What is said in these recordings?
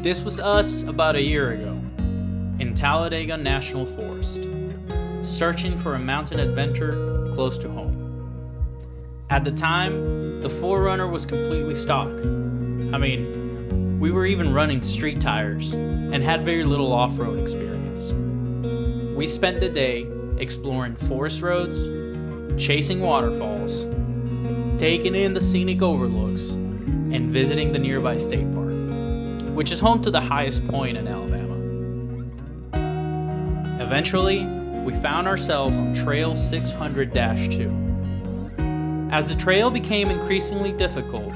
This was us about a year ago, in Talladega National Forest, searching for a mountain adventure close to home. At the time, the 4Runner was completely stock. I mean, we were even running street tires and had very little off-road experience. We spent the day exploring forest roads, chasing waterfalls, taking in the scenic overlooks, and visiting the nearby state park, which is home to the highest point in Alabama. Eventually, we found ourselves on Trail 600-2. As the trail became increasingly difficult,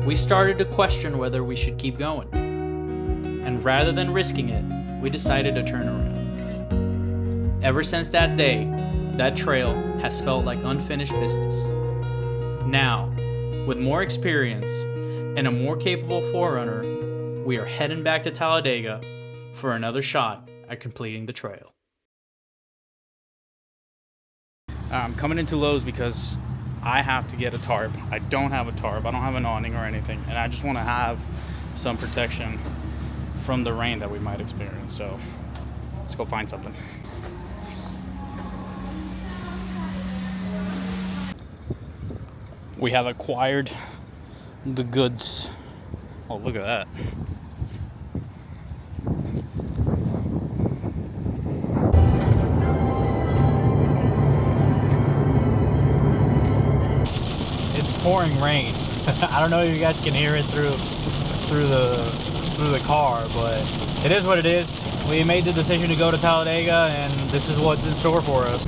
we started to question whether we should keep going. And rather than risking it, we decided to turn around. Ever since that day, that trail has felt like unfinished business. Now, with more experience and a more capable 4Runner, we are heading back to Talladega for another shot at completing the trail. I'm coming into Lowe's because I have to get a tarp. I don't have a tarp. I don't have an awning or anything, and I just want to have some protection from the rain that we might experience. So let's go find something. We have acquired the goods. Oh, look at that. It's pouring rain. I don't know if you guys can hear it through the car, but it is what it is. We made the decision to go to Talladega, and this is what's in store for us.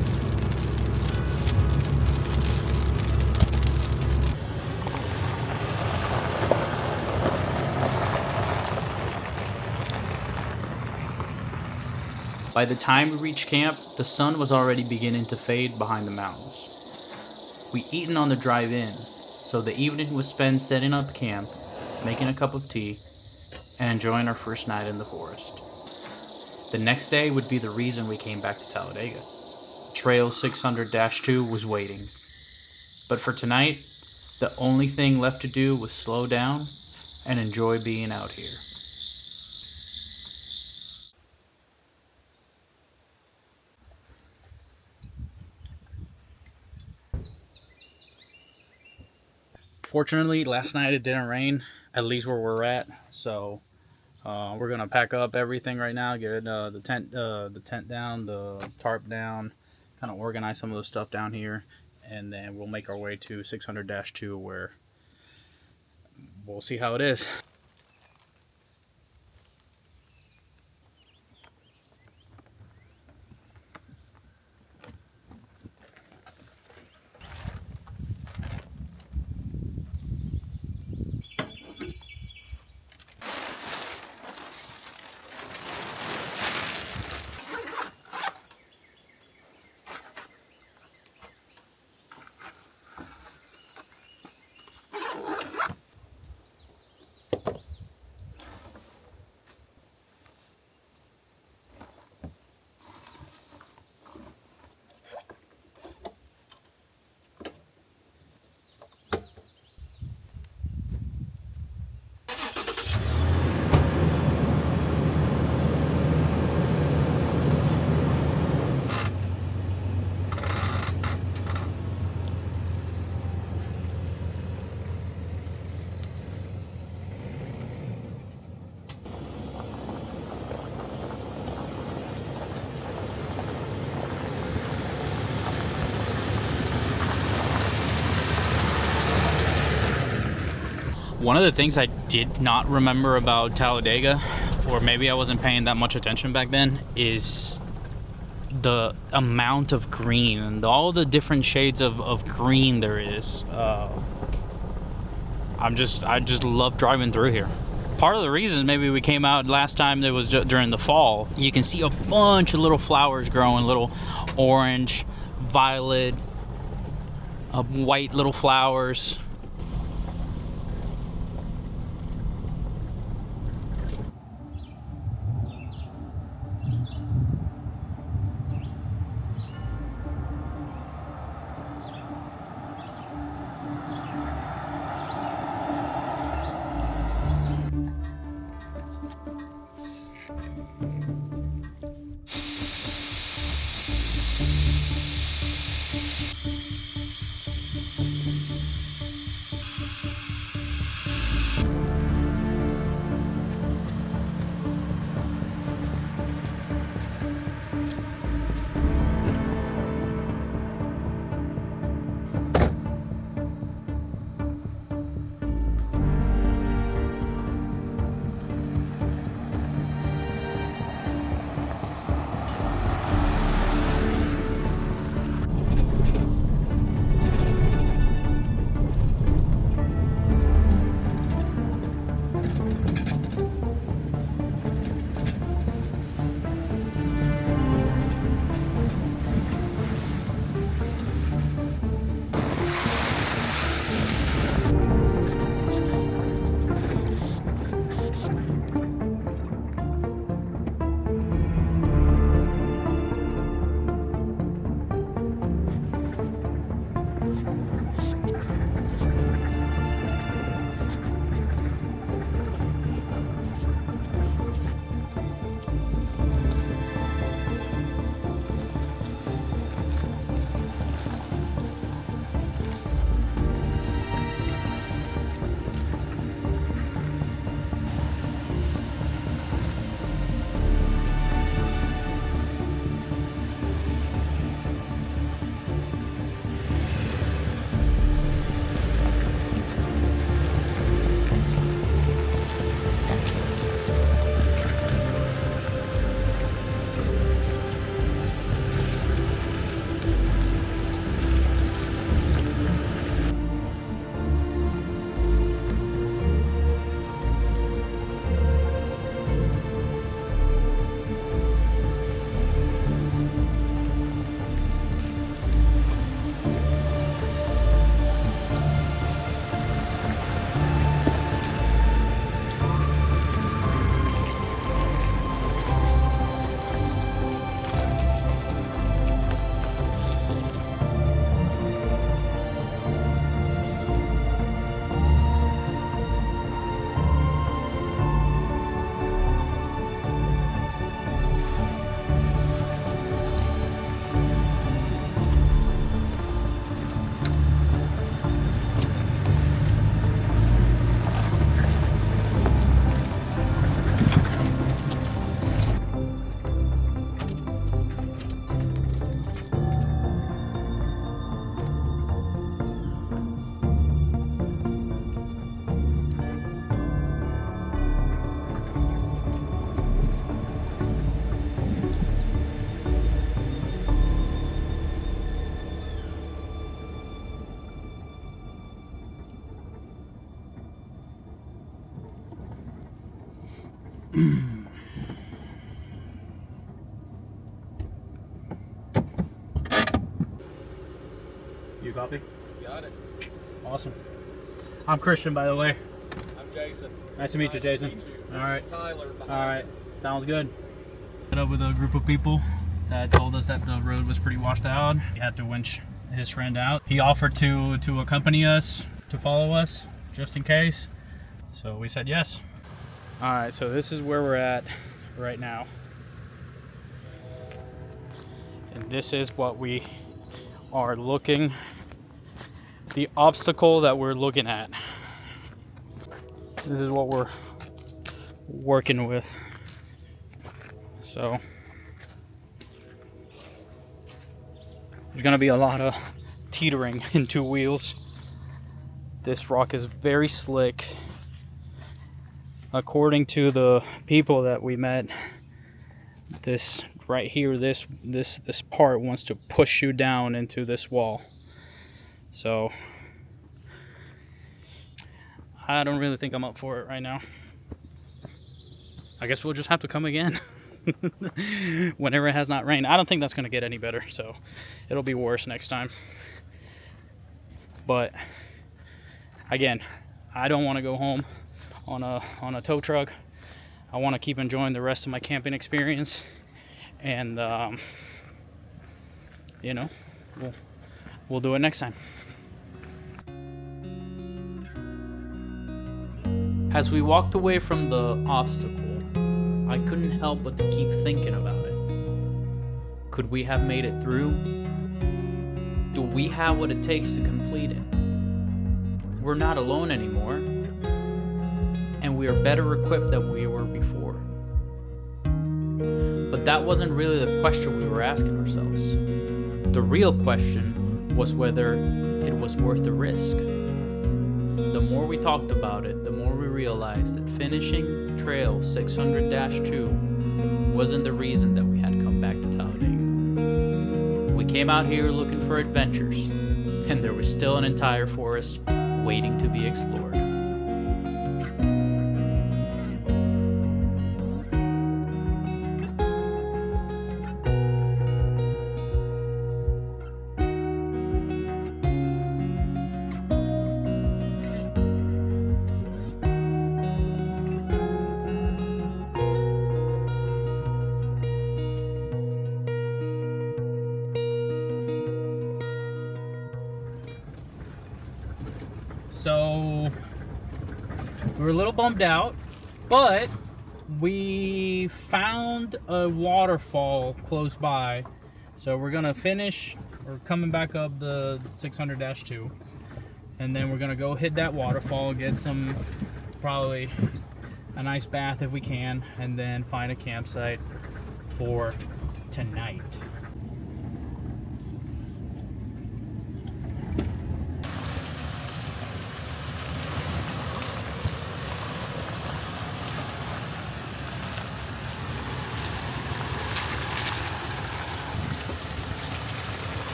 By the time we reached camp, the sun was already beginning to fade behind the mountains. We'd eaten on the drive in, so the evening was spent setting up camp, making a cup of tea, and enjoying our first night in the forest. The next day would be the reason we came back to Talladega. Trail 600-2 was waiting. But for tonight, the only thing left to do was slow down and enjoy being out here. Fortunately, last night it didn't rain, at least where we're at. So we're gonna pack up everything right now, get the tent down, the tarp down, kind of organize some of the stuff down here, and then we'll make our way to 600-2, where we'll see how it is. One of the things I did not remember about Talladega, or maybe I wasn't paying that much attention back then, is the amount of green and all the different shades of green there is. I just love driving through here. Part of the reason maybe we came out last time, it was during the fall. You can see a bunch of little flowers growing, little orange, violet, white little flowers. copy? Got it. Awesome. I'm Christian, by the way. I'm Jason. Nice to meet you, Jason. This All right. is Tyler behind All right. us. Sounds good. Met up with a group of people that told us that the road was pretty washed out. He had to winch his friend out. He offered to accompany us, to follow us, just in case. So we said yes. All right, so this is where we're at right now. And this is what we are looking, the obstacle that we're looking at. This is what we're working with. So there's gonna be a lot of teetering in two wheels. This rock is very slick. According to the people that we met, this right here, this part wants to push you down into this wall. So I don't really think I'm up for it right now. I guess we'll just have to come again whenever it has not rained. I don't think that's going to get any better, so it'll be worse next time. But again, I don't want to go home on a tow truck. I want to keep enjoying the rest of my camping experience, and you know, we'll do it next time. As we walked away from the obstacle, I couldn't help but to keep thinking about it. Could we have made it through? Do we have what it takes to complete it? We're not alone anymore, and we are better equipped than we were before. But that wasn't really the question we were asking ourselves. The real question was whether it was worth the risk. The more we talked about it, the more we realized that finishing Trail 600-2 wasn't the reason that we had come back to Talladega. We came out here looking for adventures, and there was still an entire forest waiting to be explored. So we were a little bummed out, but we found a waterfall close by. So we're gonna finish, we're coming back up the 600-2, and then we're gonna go hit that waterfall, get some, probably a nice bath if we can, and then find a campsite for tonight.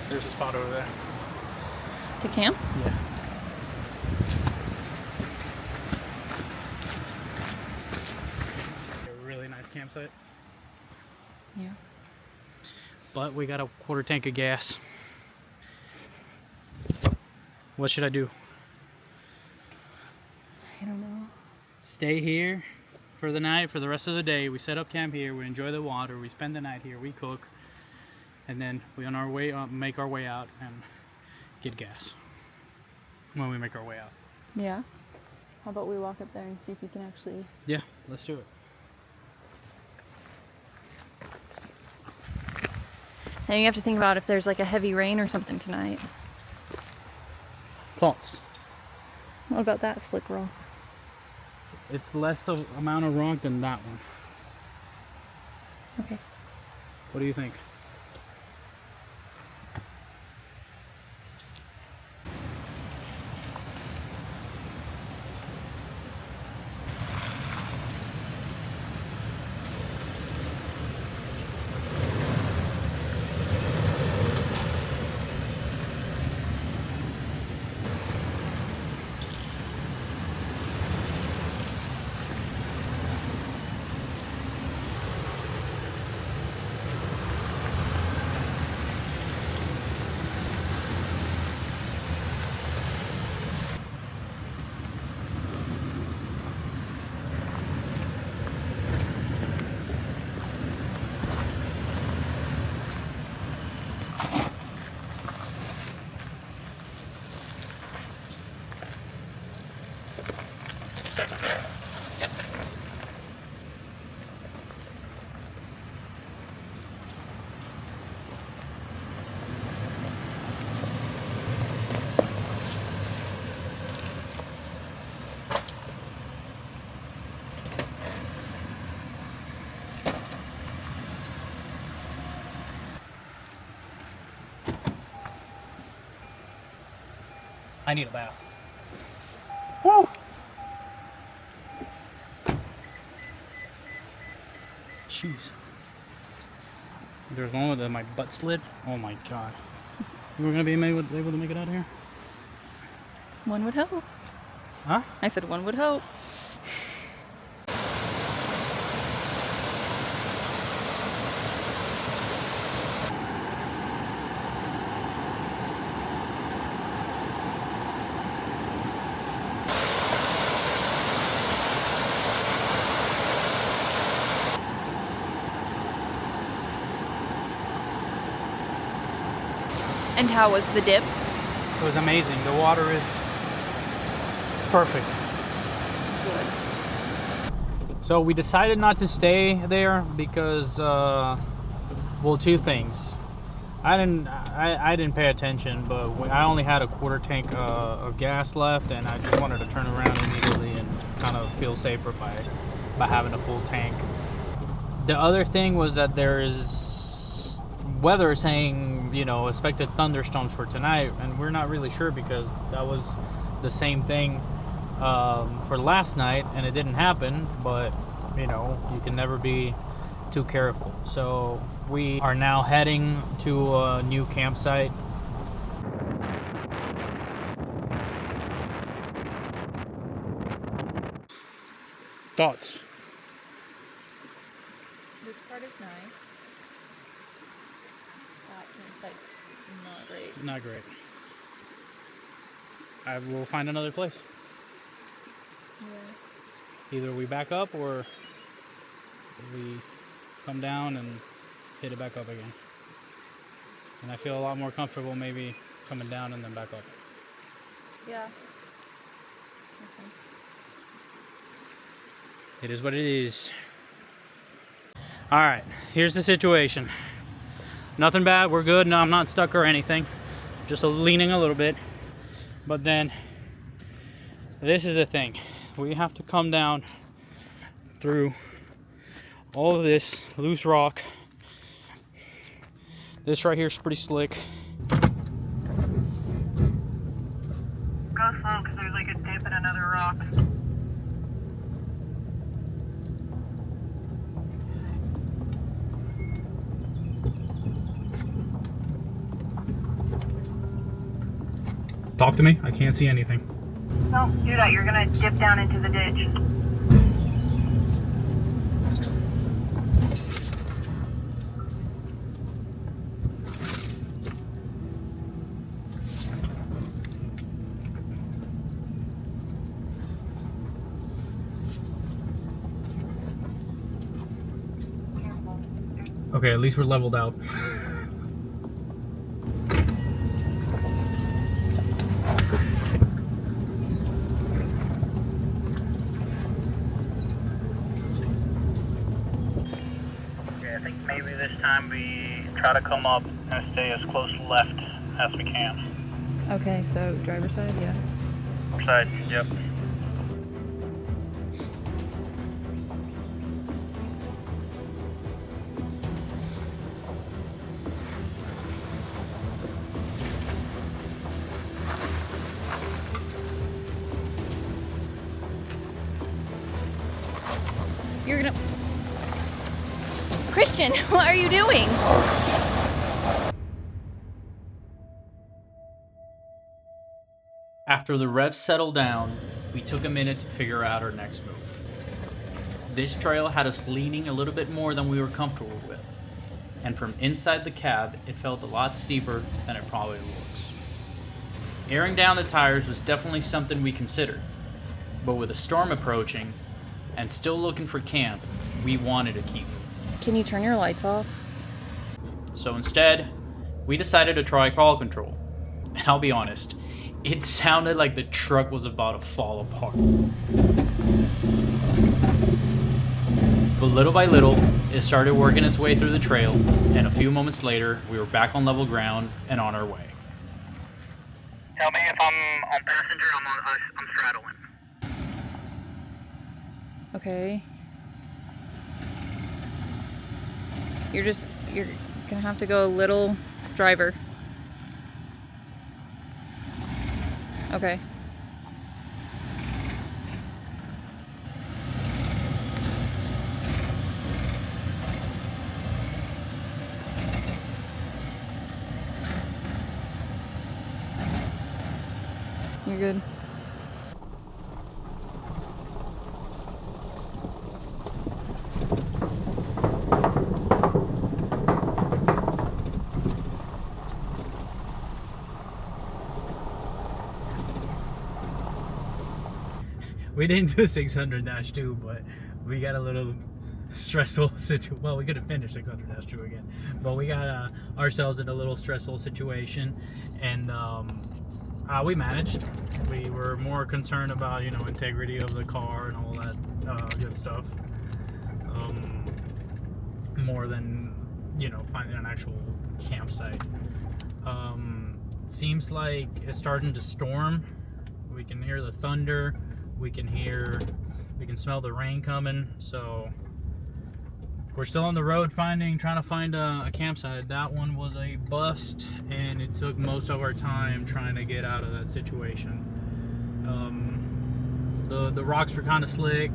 There's a spot over there. To camp? Yeah. A really nice campsite. Yeah. But we got a quarter tank of gas. What should I do? I don't know. Stay here for the night, for the rest of the day. We set up camp here, we enjoy the water, we spend the night here, we cook, and then we on our way up, make our way out and get gas when we make our way out. Yeah. How about we walk up there and see if we can actually... Yeah, let's do it. And you have to think about if there's like a heavy rain or something tonight. Thoughts? What about that slick roll? It's less of amount of rock than that one. Okay. What do you think? I need a bath. Woo! Jeez. There's one with my butt slid. Oh my god. We're gonna be able to make it out of here? One would hope. Huh? I said one would hope. And how was the dip? It was amazing. The water is perfect. Good. So we decided not to stay there because, well, two things. I didn't pay attention, but I only had a quarter tank of gas left, and I just wanted to turn around immediately and kind of feel safer by having a full tank. The other thing was that there is weather saying, you know, expected thunderstorms for tonight, and we're not really sure because that was the same thing for last night, and it didn't happen. But you know, you can never be too careful. So we are now heading to a new campsite. Thoughts? This part is nice. That campsite's not great. Not great. I will find another place. Yeah. Either we back up or we come down and hit it back up again. And I feel a lot more comfortable maybe coming down and then back up. Yeah. It is what it is. All right, here's the situation. Nothing bad, we're good. No, I'm not stuck or anything. Just leaning a little bit. But then, this is the thing. We have to come down through all of this loose rock. This right here is pretty slick. Go slow because there's like a dip in another rock. Talk to me, I can't see anything. Don't do that, you're gonna dip down into the ditch. Okay, at least we're leveled out. Okay, I think maybe this time we try to come up and stay as close left as we can. Okay, so driver's side, yeah. Side, yep. You're gonna... Christian, what are you doing? After the revs settled down, we took a minute to figure out our next move. This trail had us leaning a little bit more than we were comfortable with, and from inside the cab, it felt a lot steeper than it probably looks. Airing down the tires was definitely something we considered, but with a storm approaching, and still looking for camp, we wanted to keep moving. Can you turn your lights off? So instead, we decided to try call control. And I'll be honest, it sounded like the truck was about to fall apart. But little by little, it started working its way through the trail, and a few moments later, we were back on level ground and on our way. Tell me if I'm on passenger, I'm straddling. Okay. You're gonna have to go a little driver. Okay. You're good. We didn't do 600-2, but we got a little stressful situation. Well, we could have finished 600-2 again, but we got ourselves in a little stressful situation, and we managed. We were more concerned about, you know, integrity of the car and all that good stuff, more than, you know, finding an actual campsite. Seems like it's starting to storm. We can hear the thunder. We can smell the rain coming. So we're still on the road trying to find a campsite. That one was a bust, and it took most of our time trying to get out of that situation. The rocks were kind of slick.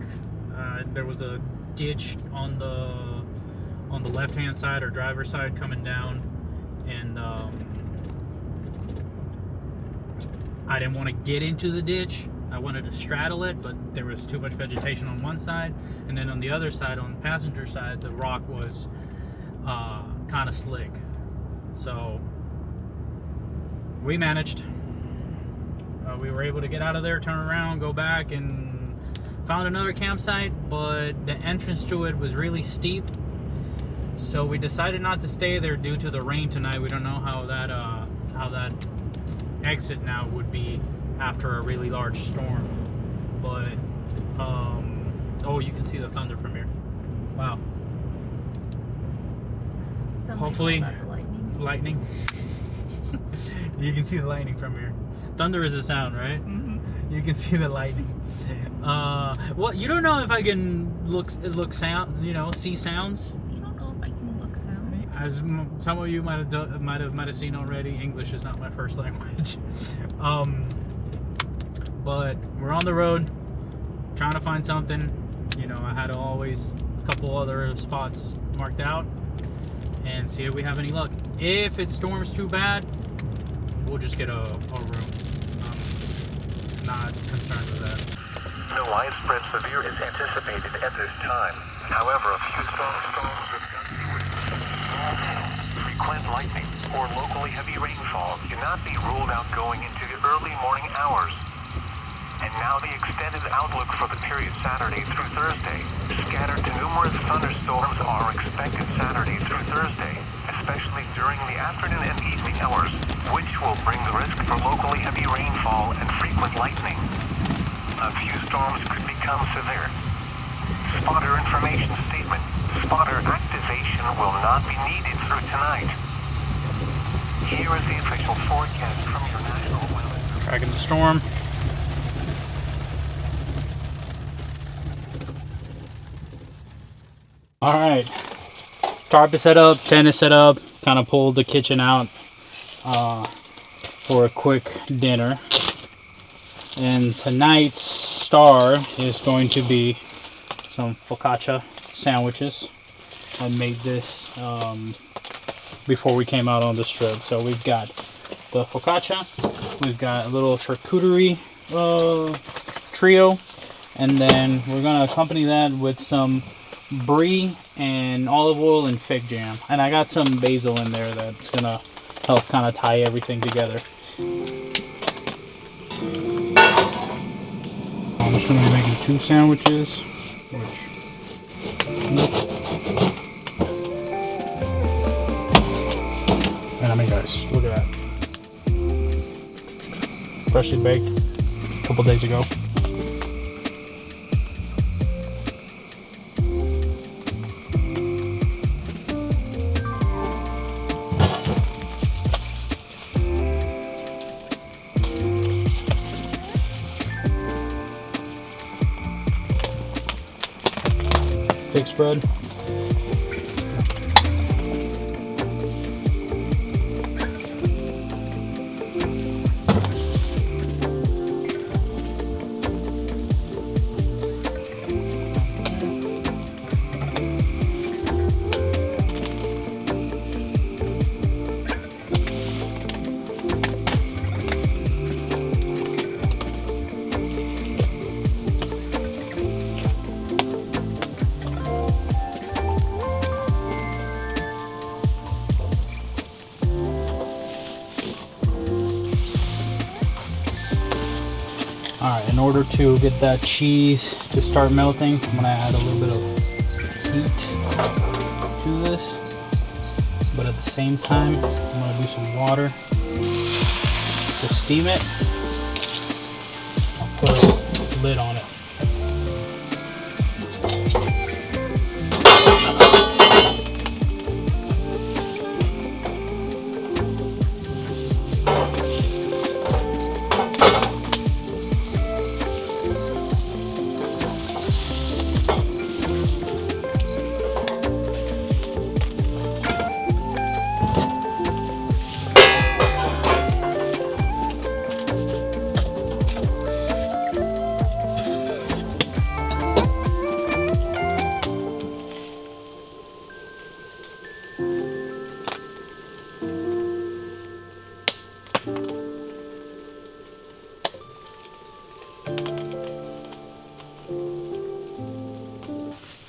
There was a ditch on the left-hand side or driver's side coming down, and I didn't want to get into the ditch. I wanted to straddle it, but there was too much vegetation on one side, and then on the other side, on the passenger side, the rock was kind of slick. So we managed. We were able to get out of there, turn around, go back, and found another campsite, but the entrance to it was really steep, so we decided not to stay there due to the rain tonight. We don't know how that exit now would be after a really large storm, but oh, you can see the thunder from here. Wow. Hopefully lightning. You can see the lightning from here. Thunder is a sound, right? Mm-hmm. You can see the lightning. Well, you don't know if I can look sounds, you know, see sounds. You don't know if I can look sound. As some of you might have seen already, English is not my first language. But we're on the road, trying to find something. You know, I had always a couple other spots marked out, and see if we have any luck. If it storms too bad, we'll just get a room. Not concerned with that. No widespread severe is anticipated at this time. However, a few strong storms with frequent lightning or locally heavy rainfall cannot be ruled out going into the early morning hours. And now the extended outlook for the period Saturday through Thursday. Scattered to numerous thunderstorms are expected Saturday through Thursday, especially during the afternoon and evening hours, which will bring the risk for locally heavy rainfall and frequent lightning. A few storms could become severe. Spotter information statement. Spotter activation will not be needed through tonight. Here is the official forecast from your national weather. Tracking the storm. All right, tarp is set up, tent is set up. Kind of pulled the kitchen out for a quick dinner. And tonight's star is going to be some focaccia sandwiches. I made this before we came out on this trip. So we've got the focaccia, we've got a little charcuterie trio, and then we're gonna accompany that with some brie and olive oil and fig jam. And I got some basil in there that's gonna help kind of tie everything together. I'm just gonna be making 2 sandwiches. And I mean, guys, look at that. Freshly baked a couple days ago. Fig spread. order to get that cheese to start melting, I'm gonna add a little bit of heat to this, but at the same time, I'm gonna do some water to steam it. I'll put a lid on it.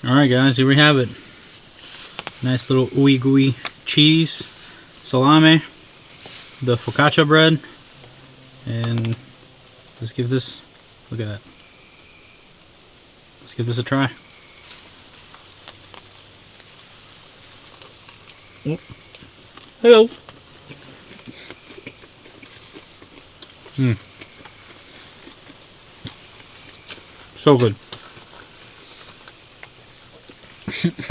Alright guys, here we have it. Nice little ooey gooey cheese, salami, the focaccia bread, and let's give this, look at that. Let's give this a try. Hello. So good.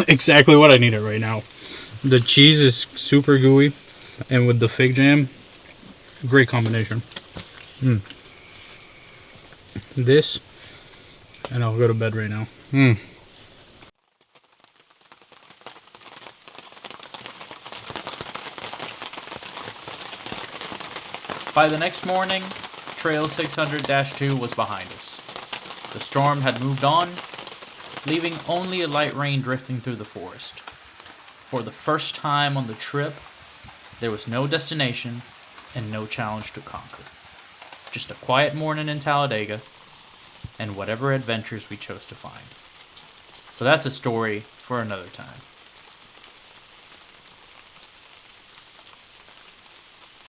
Exactly what I needed right now. The cheese is super gooey, and with the fig jam, great combination. This, and I'll go to bed right now. By the next morning, Trail 600-2 was behind us. The storm had moved on, leaving only a light rain drifting through the forest. For the first time on the trip, there was no destination and no challenge to conquer. Just a quiet morning in Talladega and whatever adventures we chose to find. But that's a story for another time.